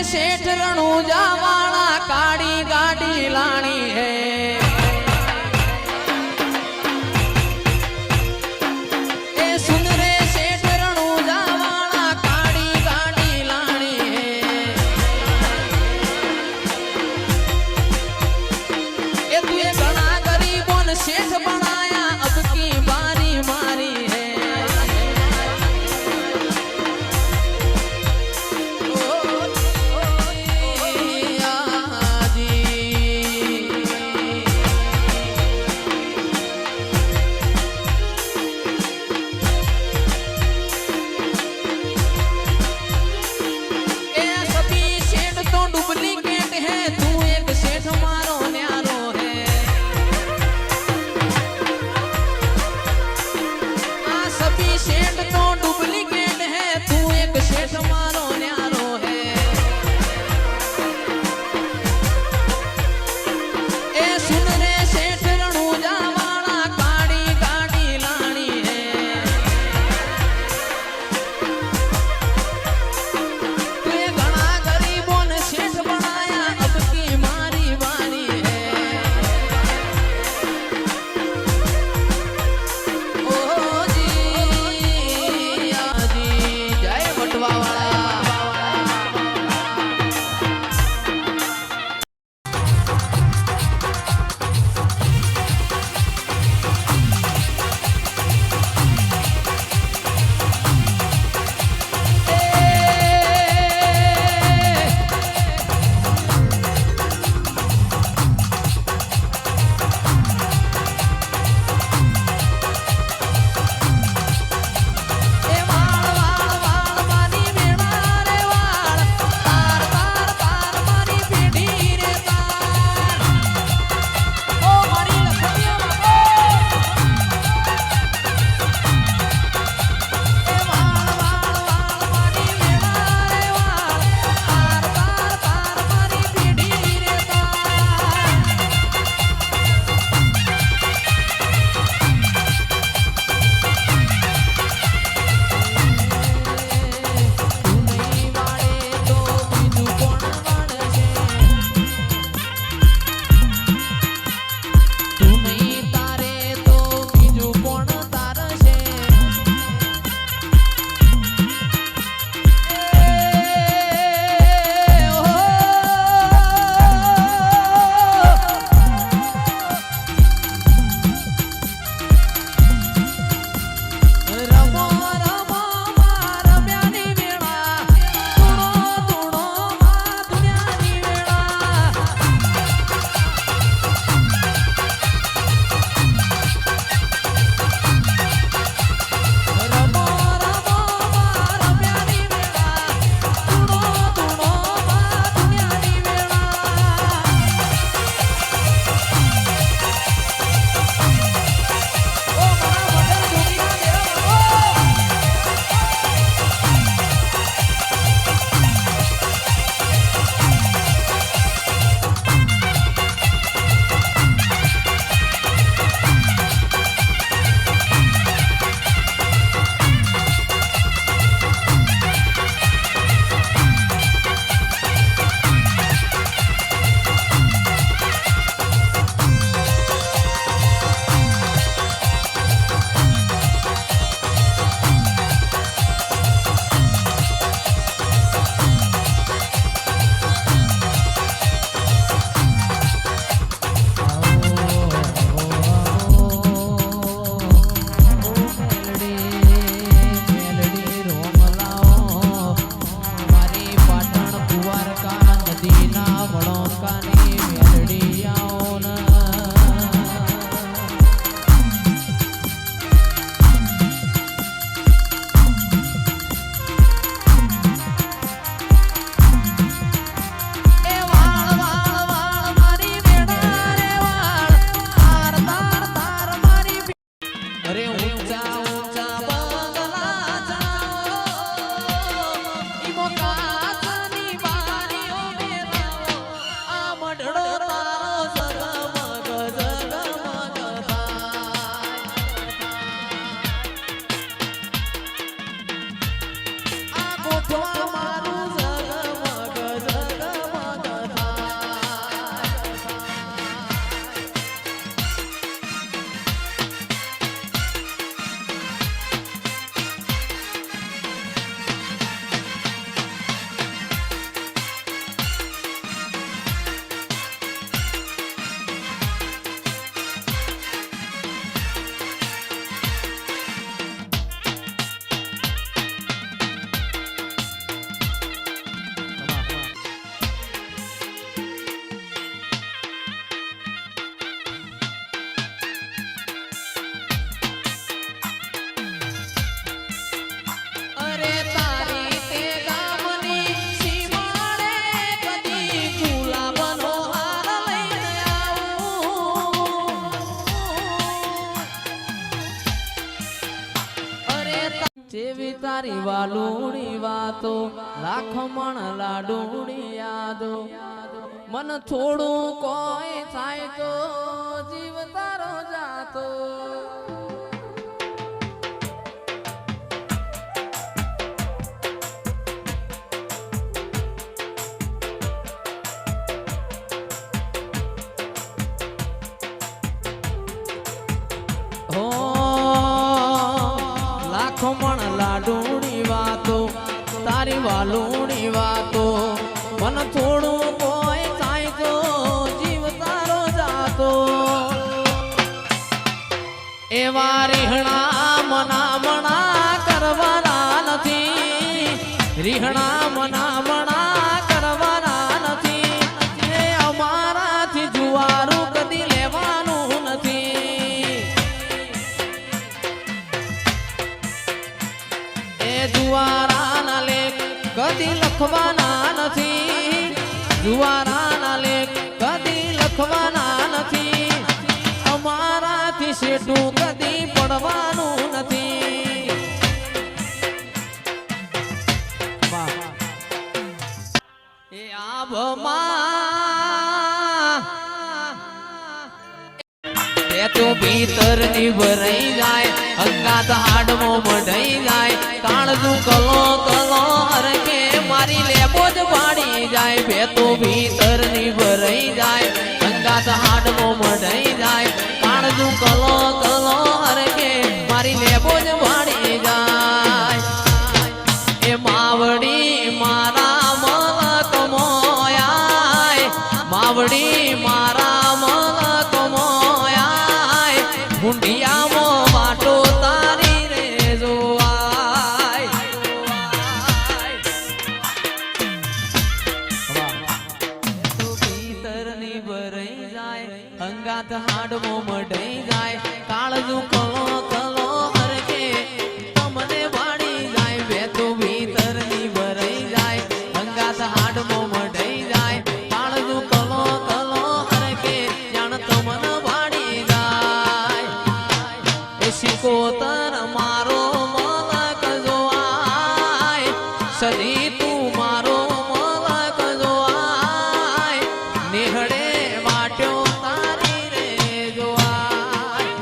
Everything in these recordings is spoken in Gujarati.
सेठ रणूजा वाला काड़ी गाड़ी लानी है। ए सुन रे सेठ रणूजा वाला काड़ी गाड़ी लानी है। ए तू ये घना गरीबों ने सेठ बनाया, अब की बारी मारी है। તારી વાલુડી વાતો લાખ મણ લાડુડી યાદો મન થોડું કોઈ થાય તો જીવ તારો જાતો ખમણ લાડુની વાતો તારી વાલુની વાતો મન થોડું કોઈ થાય તો જીવ તારો જાતો એવા રીહણા મનામણા કરવાના નથી રીહણા મનામણા કરવાના નથી એ અમારાથી જુવારું કદી લેવાનું નથી જુવારાના લેખ કદી લખવાના નથી જુવારાના લેખ કદી લખવાના નથી અમારાથી શેઠું કદી પડવાનું નથી એ આભમાં તો ભીતર ની ભરાઈ જાય અંગાત હાડમો મઢાઈ જાય કાળજું કલો કલો હરકે મારી લેબો જ પાડી જાય બે તો ભીતર ની ભરાઈ જાય અંગાત હાડમો મઢાઈ જાય કાળજું કલો કલો હરકે મારી લેબો જ પાડી જાય એ માવડી મારા મલક મોયાય માવડી મારા મલક મોયાય ગુંડિયામાં વાટો તારી રે જોવાય તો ભીતરની ભરાઈ જાય અંગાત હાડમો મઢાઈ જાય કાળજું કલો કલો હરકે તમને વાડી જાય બે તો ભીતરની ભરાઈ જાય અંગાત હાડમો મઢાઈ જાય કાળજું કલો કલો હરકે જાણ તમને વાડી જાય શિકોતર મારો મલક જોવાય સદી તું મારો મલક જોવાય નિહળે વાટ્યો તારી રે જોવાય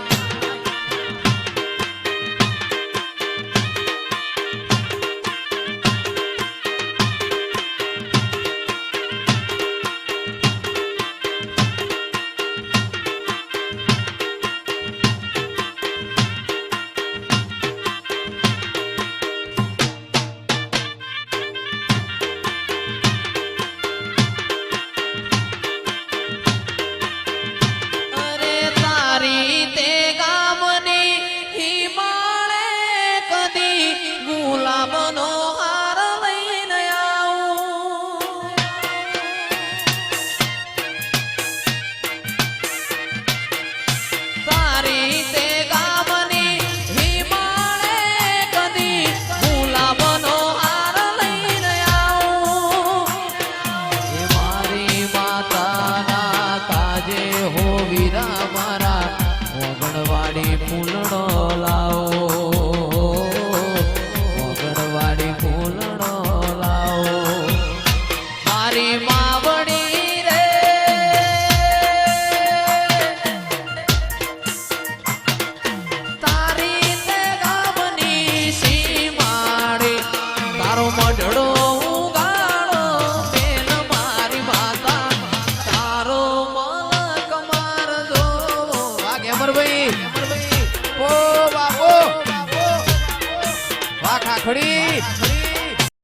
મોગણવાડી ફૂલડો લાવો મોગણવાડી ફૂલડો લાવો મારી માવડી રે તારી તે ગામની સીમાડી તારો મઢડો ઉગાડો બેન મારી માતા તારો મલક મારજો વાગે અમરભાઈ ઓ બાપો વાહ ખાખડી